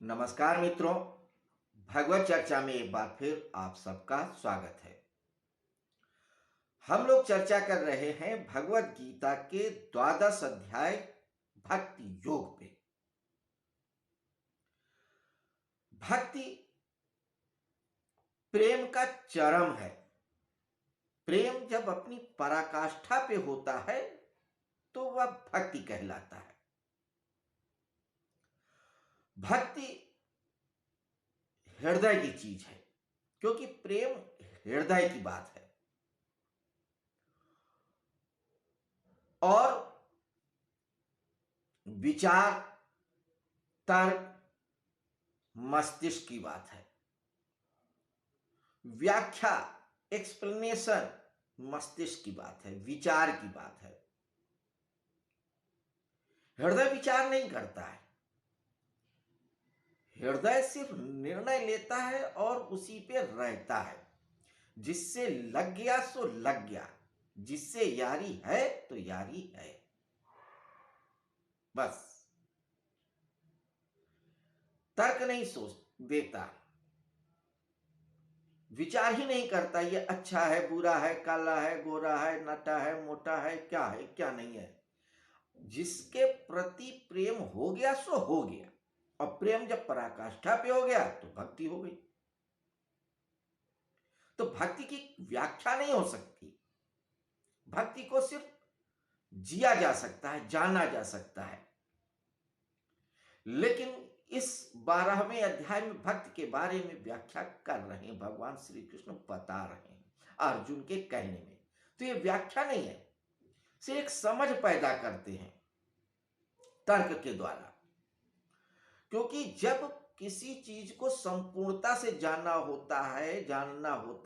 नमस्कार मित्रों, भगवत चर्चा में एक बार फिर आप सबका स्वागत है। हम लोग चर्चा कर रहे हैं भगवत गीता के द्वादश अध्याय भक्ति योग पे। भक्ति प्रेम का चरम है। प्रेम जब अपनी पराकाष्ठा पे होता है तो वह भक्ति कहलाता है। भक्ति हृदय की चीज है, क्योंकि प्रेम हृदय की बात है और विचार, तर्क, मस्तिष्क की बात है। व्याख्या, एक्सप्लेनेशन मस्तिष्क की बात है, विचार की बात है। हृदय विचार नहीं करता है। हृदय सिर्फ निर्णय लेता है और उसी पे रहता है। जिससे लग गया सो लग गया, जिससे यारी है तो यारी है, बस। तर्क नहीं सोच देता, विचार ही नहीं करता ये अच्छा है, बुरा है, काला है, गोरा है, नटा है, मोटा है, क्या नहीं है। जिसके प्रति प्रेम हो गया सो हो गया, और प्रेम जब पराकाष्ठा पे हो गया तो भक्ति हो गई। तो भक्ति की व्याख्या नहीं हो सकती। भक्ति को सिर्फ जिया जा सकता है, जाना जा सकता है। लेकिन इस 12वें अध्याय में भक्ति के बारे में व्याख्या कर रहे हैं। भगवान श्री कृष्ण बता रहे हैं अर्जुन के कहने में। तो ये व्याख्या नहीं है, सिर्फ एक समझ पैदा करते हैं तर्क के द्वारा। क्योंकि जब किसी चीज को संपूर्णता से जानना होता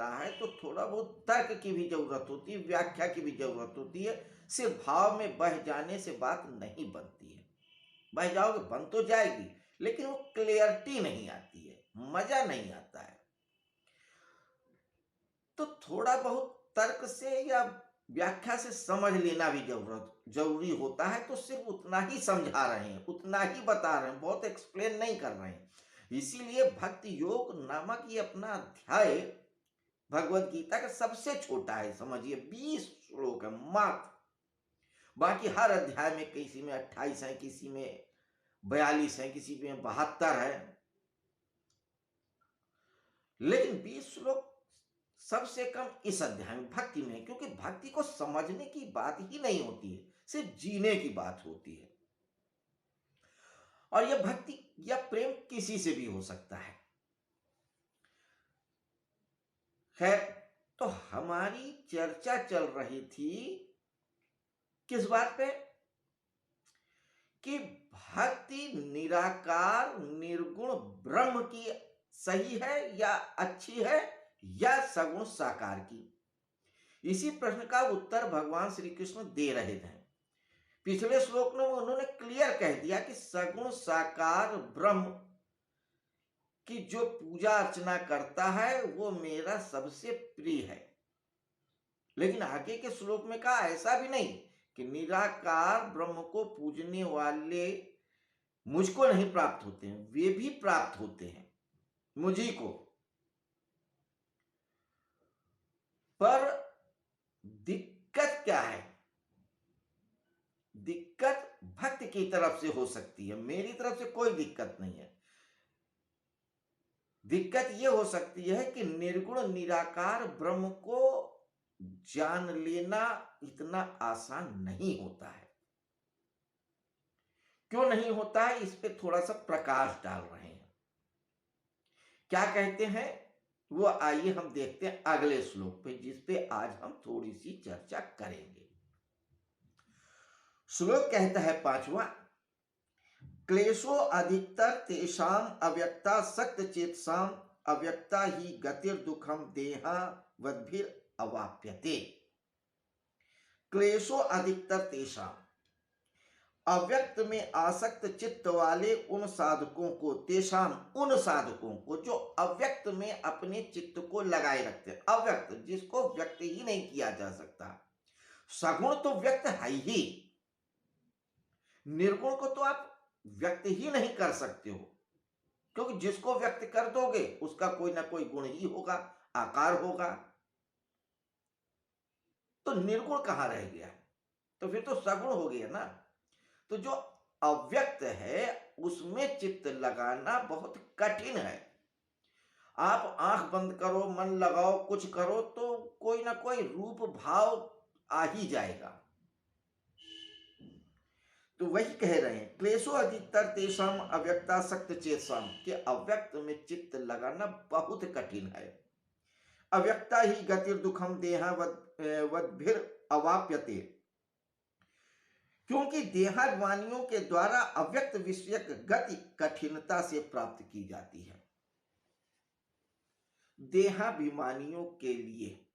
है तो थोड़ा बहुत तर्क की भी जरूरत होती है, व्याख्या की भी जरूरत होती है। सिर्फ भाव में बह जाने से बात नहीं बनती है। बह जाओगे बन तो जाएगी, लेकिन वो क्लियरिटी नहीं आती है, मजा नहीं आता है। तो थोड़ा बहुत तर्क से या व्याख्या से समझ लेना भी जरूरी होता है। तो सिर्फ उतना ही समझा रहे हैं, उतना ही बता रहे हैं, बहुत एक्सप्लेन नहीं कर रहे हैं। इसीलिए भक्ति योग नामक ये अपना अध्याय भगवत गीता का सबसे छोटा है। समझिए 20 श्लोक है मात्र। बाकी हर अध्याय में किसी में 28 है, किसी में 42 है, किसी में 72 है, लेकिन 20 श्लोक सबसे कम इस अध्याय में भक्ति में है। क्योंकि भक्ति को समझने की बात ही नहीं होती है, सिर्फ जीने की बात होती है। और यह भक्ति या प्रेम किसी से भी हो सकता है। खैर, तो हमारी चर्चा चल रही थी किस बात पे कि भक्ति निराकार निर्गुण ब्रह्म की सही है या अच्छी है, या सगुण साकार की। इसी प्रश्न का उत्तर भगवान श्री कृष्ण दे रहे थे। पिछले श्लोक में उन्होंने क्लियर कह दिया कि सगुण साकार ब्रह्म की जो पूजा अर्चना करता है वो मेरा सबसे प्रिय है। लेकिन आगे के श्लोक में कहा ऐसा भी नहीं कि निराकार ब्रह्म को पूजने वाले मुझको नहीं प्राप्त होते हैं, वे भी प्राप्त होते हैं मुझी को। पर दिक्कत क्या है? दिक्कत भक्त की तरफ से हो सकती है, मेरी तरफ से कोई दिक्कत नहीं है। दिक्कत यह हो सकती है कि निर्गुण निराकार ब्रह्म को जान लेना इतना आसान नहीं होता है। क्यों नहीं होता है, इस पे थोड़ा सा प्रकाश डाल रहे हैं। क्या कहते हैं वो आइए हम देखते हैं अगले श्लोक पे, जिस पे आज हम थोड़ी सी चर्चा करेंगे। श्लोक कहता है 5वां, क्लेशो अधिकतर तेषाम अव्यक्ता सक्त चेतसाम अव्यक्ता ही गतिर दुखम देहा वद्भिर अवाप्यते। क्लेशो अधिकतर तेषाम, अव्यक्त में आसक्त चित्त वाले उन साधकों को, तेषाम उन साधकों को जो अव्यक्त में अपने चित्त को लगाए रखते हैं। अव्यक्त जिसको व्यक्त ही नहीं किया जा सकता। सगुण तो व्यक्त है ही, निर्गुण को तो आप व्यक्त ही नहीं कर सकते हो, क्योंकि जिसको व्यक्त कर दोगे उसका कोई ना कोई गुण ही होगा, आकार होगा। तो निर्गुण कहाँ रह गया? तो फिर तो सगुण हो गया ना। तो जो अव्यक्त है उसमें चित्त लगाना बहुत कठिन है। आप आंख बंद करो, मन लगाओ, कुछ करो तो कोई ना कोई रूप भाव आ ही जाएगा। तो वही कह रहे हैं, क्लेशो अधिकतर तेषाम अव्यक्तासक्त चेतसाम, कि अव्यक्त में चित्त लगाना बहुत कठिन है। अव्यक्ता ही गतिर दुखम देहावद्भिर अवाप्यते, क्योंकि देहाभिमानियों के द्वारा अव्यक्त विषयक गति कठिनता से प्राप्त की जाती है। देहाभिमानियों के लिए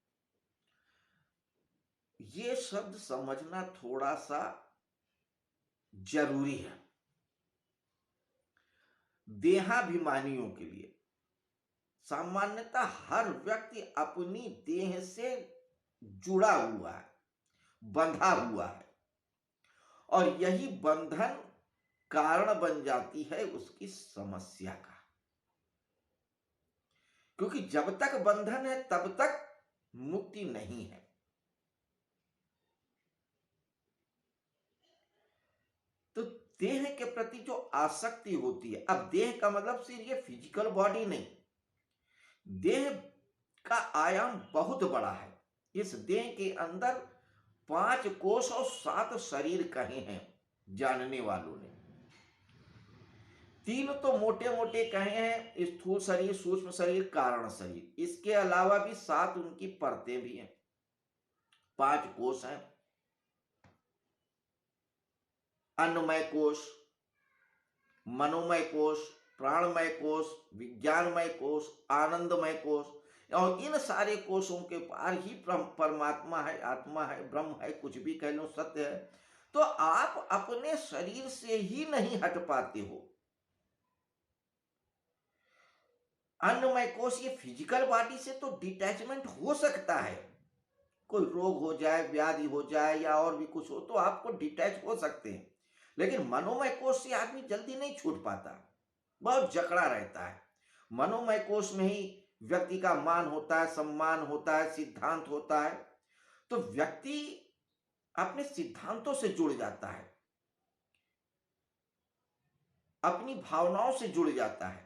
ये शब्द समझना थोड़ा सा जरूरी है। देहाभिमानियों के लिए सामान्यतः हर व्यक्ति अपनी देह से जुड़ा हुआ है, बंधा हुआ है, और यही बंधन कारण बन जाती है उसकी समस्या का। क्योंकि जब तक बंधन है तब तक मुक्ति नहीं है। तो देह के प्रति जो आसक्ति होती है, अब देह का मतलब सिर्फ ये फिजिकल बॉडी नहीं, देह का आयाम बहुत बड़ा है। इस देह के अंदर 5 कोष और 7 शरीर कहे हैं जानने वालों ने। 3 तो मोटे मोटे कहे हैं, स्थूल शरीर, सूक्ष्म शरीर, कारण शरीर। इसके अलावा भी 7 उनकी परतें भी हैं। 5 कोष हैं, अन्नमय कोष, मनोमय कोष, प्राणमय कोष, विज्ञानमय कोष, आनंदमय कोष, और इन सारे कोषों के पार ही परमात्मा है, आत्मा है, ब्रह्म है, कुछ भी कह लो, सत्य है। तो आप अपने शरीर से ही नहीं हट पाते हो। अन्नमय कोष, ये फिजिकल बॉडी से तो डिटैचमेंट हो सकता है, कोई रोग हो जाए, व्याधि हो जाए या और भी कुछ हो तो आपको डिटैच हो सकते हैं, लेकिन मनोमय कोष से आदमी जल्दी नहीं छूट पाता, बहुत जकड़ा रहता है। मनोमय कोष में ही व्यक्ति का मान होता है, सम्मान होता है, सिद्धांत होता है। तो व्यक्ति अपने सिद्धांतों से जुड़ जाता है, अपनी भावनाओं से जुड़ जाता है।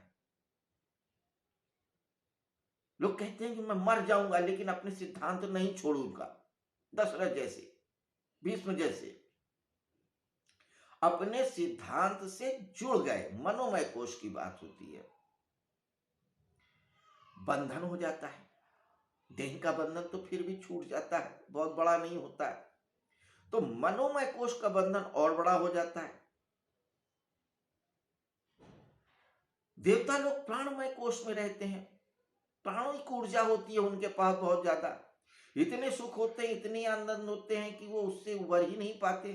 लोग कहते हैं कि मैं मर जाऊंगा लेकिन अपने सिद्धांत नहीं छोड़ूंगा। दशरथ जैसे, भीष्म जैसे अपने सिद्धांत से जुड़ गए। मनोमय कोष की बात होती है। बंधन हो जाता है, देह का बंधन तो फिर भी छूट जाता है, बहुत बड़ा नहीं होता है। तो मनोमय कोष का बंधन और बड़ा हो जाता है। देवता लोग प्राणमय कोष में रहते हैं, प्राणों की ऊर्जा होती है उनके पास बहुत ज्यादा, इतने सुख होते हैं, इतने आनंद होते हैं कि वो उससे उबर ही नहीं पाते।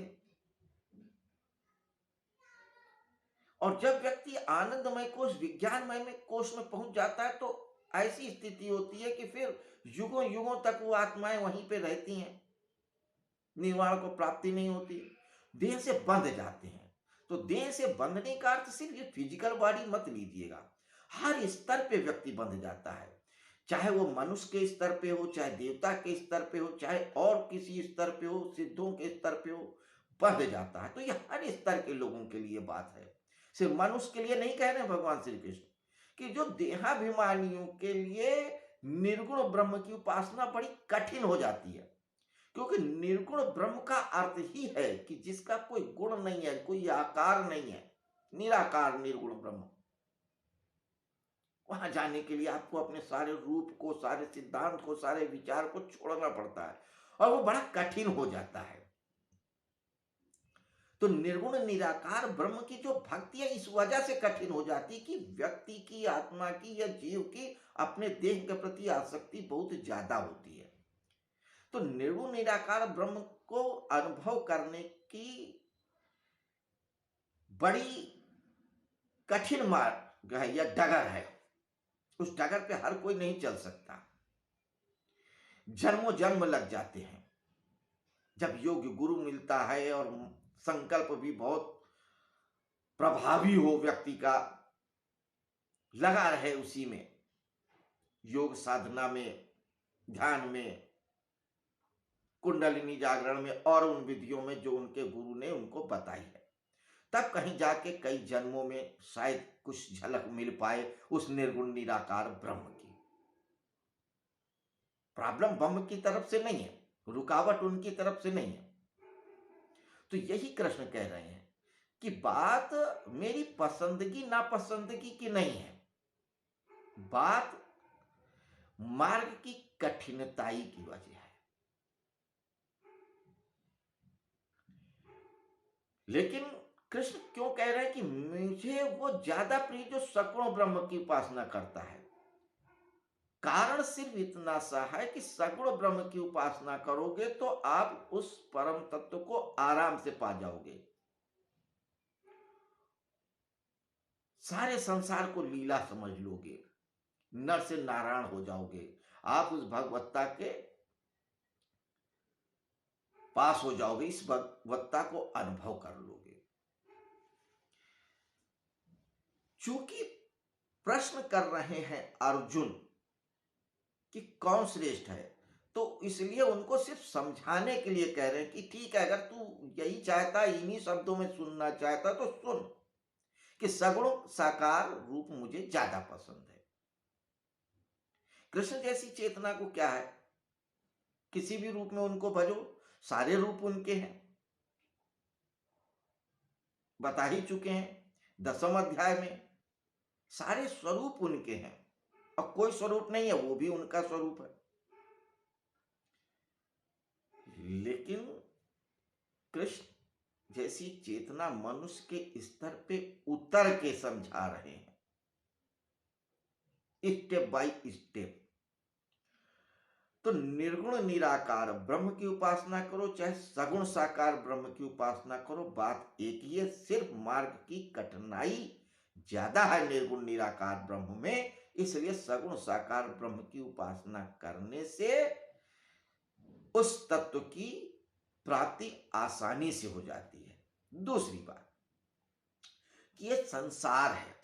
और जब व्यक्ति आनंदमय कोष, विज्ञानमय में कोष में पहुंच जाता है तो ऐसी स्थिति होती है कि फिर युगों युगों तक वो आत्माएं वहीं पे रहती हैं, निर्वाण को प्राप्ति नहीं होती, देह से बंध जाते हैं। तो देह से बंधने का अर्थ सिर्फ ये फिजिकल बॉडी मत लीजिएगा, हर स्तर पे व्यक्ति बंध जाता है, चाहे वो मनुष्य के स्तर पे हो, चाहे देवता के स्तर पे हो, चाहे और किसी स्तर पे हो, सिद्धों के स्तर पे हो, बंध जाता है। तो ये हर स्तर के लोगों के लिए बात है, सिर्फ मनुष्य के लिए नहीं कह रहे भगवान श्री कृष्ण, कि जो देहाभिमानियों के लिए निर्गुण ब्रह्म की उपासना बड़ी कठिन हो जाती है। क्योंकि निर्गुण ब्रह्म का अर्थ ही है कि जिसका कोई गुण नहीं है, कोई आकार नहीं है, निराकार निर्गुण ब्रह्म। वहां जाने के लिए आपको अपने सारे रूप को, सारे सिद्धांत को, सारे विचार को छोड़ना पड़ता है, और वो बड़ा कठिन हो जाता है। तो निर्गुण निराकार ब्रह्म की जो भक्ति है इस वजह से कठिन हो जाती कि व्यक्ति की, आत्मा की या जीव की अपने देह के प्रति आसक्ति बहुत ज्यादा होती है। तो निर्गुण निराकार ब्रह्म को अनुभव करने की बड़ी कठिन मार्ग है या डगर है, उस डगर पे हर कोई नहीं चल सकता, जन्मों जन्म लग जाते हैं। जब योग्य गुरु मिलता है और संकल्प भी बहुत प्रभावी हो व्यक्ति का, लगा रहे उसी में, योग साधना में, ध्यान में, कुंडलिनी जागरण में और उन विधियों में जो उनके गुरु ने उनको बताई है। तब कहीं जाके कई जन्मों में शायद कुछ झलक मिल पाए उस निर्गुण निराकार ब्रह्म की। प्रॉब्लम ब्रह्म की तरफ से नहीं है, रुकावट उनकी तरफ से नहीं है। तो यही कृष्ण कह रहे हैं कि बात मेरी पसंदगी नापसंदगी की नहीं है, बात मार्ग की कठिनताई की वजह है। लेकिन कृष्ण क्यों कह रहे हैं कि मुझे वो ज्यादा प्रिय जो सगुण ब्रह्म की उपासना करता है। कारण सिर्फ इतना सा है कि सगुण ब्रह्म की उपासना करोगे तो आप उस परम तत्व को आराम से पा जाओगे, सारे संसार को लीला समझ लोगे, नर से नारायण हो जाओगे, आप उस भगवत्ता के पास हो जाओगे, इस भगवत्ता को अनुभव कर लोगे। चूंकि प्रश्न कर रहे हैं अर्जुन कि कौन श्रेष्ठ है, तो इसलिए उनको सिर्फ समझाने के लिए कह रहे हैं कि ठीक है, अगर तू यही चाहता, इन्हीं शब्दों में सुनना चाहता तो सुन कि सगुण साकार रूप मुझे ज्यादा पसंद है। कृष्ण जैसी चेतना को क्या है, किसी भी रूप में उनको भजो, सारे रूप उनके हैं, बता ही चुके हैं 10वें अध्याय में, सारे स्वरूप उनके हैं और कोई स्वरूप नहीं है वो भी उनका स्वरूप है। लेकिन कृष्ण जैसी चेतना मनुष्य के स्तर पे उतर के समझा रहे हैं, स्टेप बाय स्टेप। तो निर्गुण निराकार ब्रह्म की उपासना करो चाहे सगुण साकार ब्रह्म की उपासना करो, बात एक ही है, सिर्फ मार्ग की कठिनाई ज्यादा है निर्गुण निराकार ब्रह्म में, इसलिए सगुण साकार ब्रह्म की उपासना करने से उस तत्व की प्राप्ति आसानी से हो जाती है। दूसरी बात कि ये संसार है,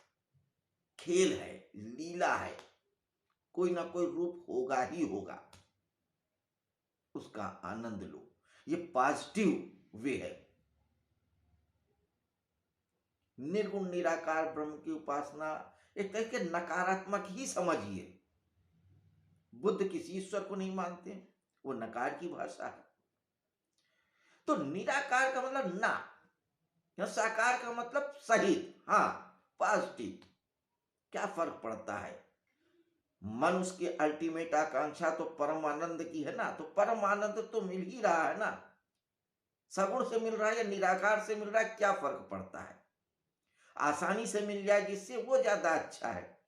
खेल है, लीला है, कोई ना कोई रूप होगा ही होगा, उसका आनंद लो, ये पॉजिटिव वे है। निर्गुण निराकार ब्रह्म की उपासना एक तरह के नकारात्मक ही समझिए। बुद्ध किसी ईश्वर को नहीं मानते, वो नकार की भाषा है। तो निराकार का मतलब ना, या साकार का मतलब सहित, हाँ पॉजिटिव। क्या फर्क पड़ता है, मनुष्य की अल्टीमेट आकांक्षा तो परम आनंद की है ना, तो परम आनंद तो मिल ही रहा है ना, सगुण से मिल रहा है या निराकार से मिल रहा है, क्या फर्क पड़ता है, आसानी से मिल जाए जिससे वो ज्यादा अच्छा है।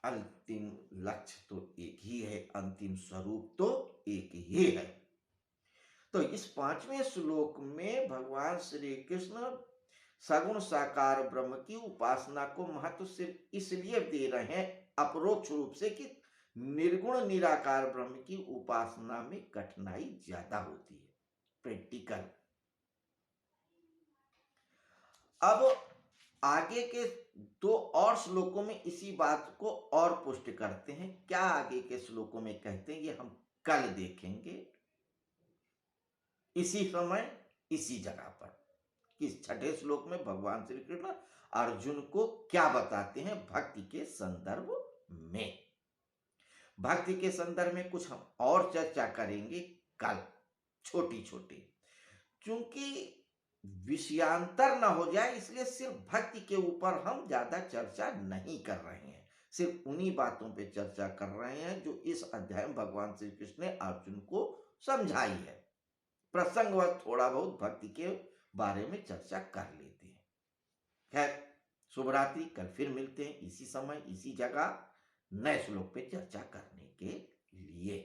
अंतिम लक्ष्य तो एक ही है, अंतिम स्वरूप तो एक ही है। तो इस 5वें श्लोक में भगवान श्री कृष्ण सगुण साकार ब्रह्म की उपासना को महत्व सिर्फ इसलिए दे रहे हैं अपरोक्ष रूप से कि निर्गुण निराकार ब्रह्म की उपासना में कठिनाई ज्यादा होती है, प्रैक्टिकल। अब आगे के 2 और श्लोकों में इसी बात को और पुष्ट करते हैं। क्या आगे के श्लोकों में कहते हैं ये हम कल देखेंगे, इसी समय इसी जगह पर। इस 6ठे श्लोक में भगवान श्री कृष्ण अर्जुन को क्या बताते हैं भक्ति के संदर्भ में। भक्ति के संदर्भ में कुछ हम और चर्चा करेंगे कल, छोटी छोटी, क्योंकि विषयांतर ना हो जाए इसलिए सिर्फ भक्ति के ऊपर हम ज्यादा चर्चा नहीं कर रहे हैं, सिर्फ उन्हीं बातों पे चर्चा कर रहे हैं जो इस अध्याय में भगवान श्री कृष्ण ने अर्जुन को समझाई है। प्रसंगवश थोड़ा बहुत भक्ति के बारे में चर्चा कर लेते हैं। खैर, शुभ रात्रि, कल फिर मिलते हैं इसी समय इसी जगह नए श्लोक पे चर्चा करने के लिए।